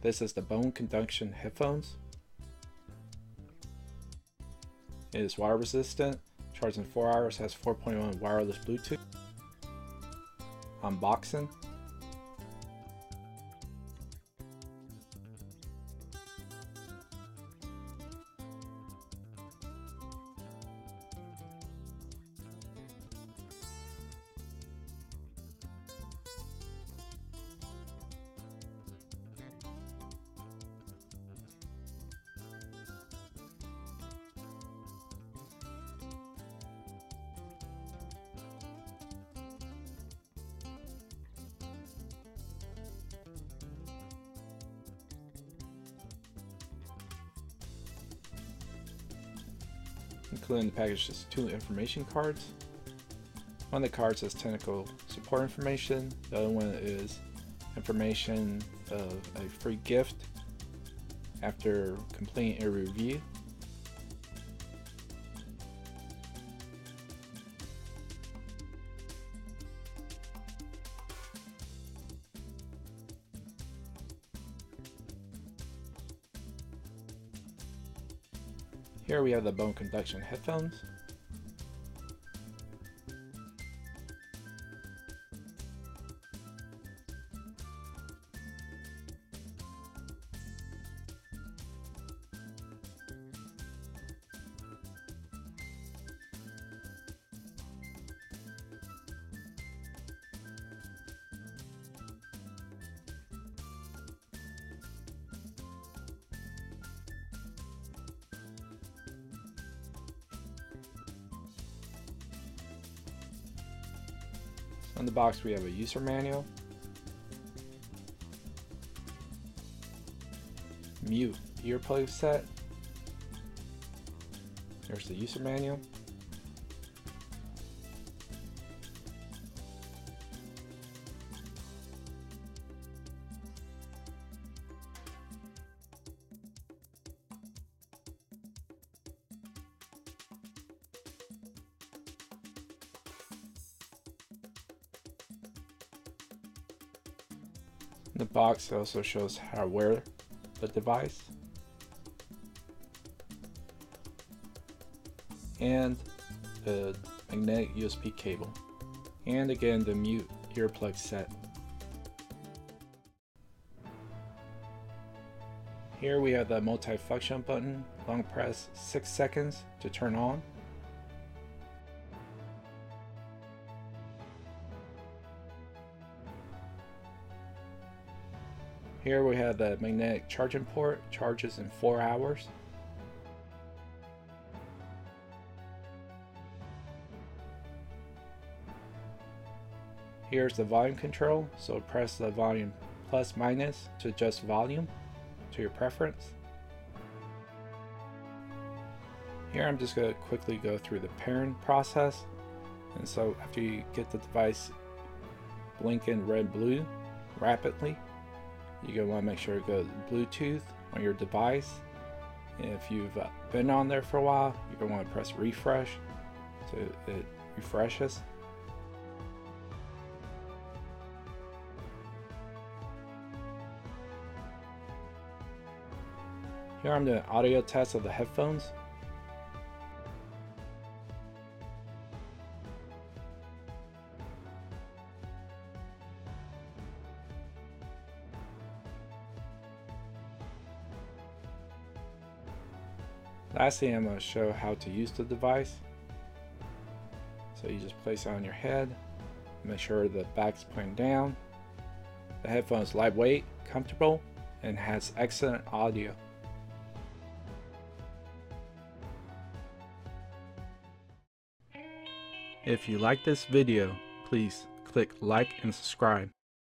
This is the Bone Conduction headphones. It is water resistant, charges in 4 hours, has 4.1 wireless Bluetooth. Unboxing. Including the package is 2 information cards. One of the cards is technical support information. The other one is information of a free gift after completing a review. Here we have the Bone Conduction headphones. On the box we have a user manual, mute earplug set, there's the user manual, the box also shows how to wear the device, and the magnetic USB cable, and again the mute earplug set. Here we have the multifunction button. Long press 6 seconds to turn on. Here we have the magnetic charging port, charges in 4 hours. Here's the volume control, so press the volume plus minus to adjust volume to your preference. Here I'm just going to quickly go through the pairing process. And so after you get the device blinking red-blue rapidly, you're going to want to make sure it goes Bluetooth on your device. And if you've been on there for a while, you're going to want to press refresh so it refreshes. Here I'm doing an audio test of the headphones. Lastly, I'm going to show how to use the device. So you just place it on your head, make sure the back's pointing down. The headphone is lightweight, comfortable, and has excellent audio. If you like this video, please click like and subscribe.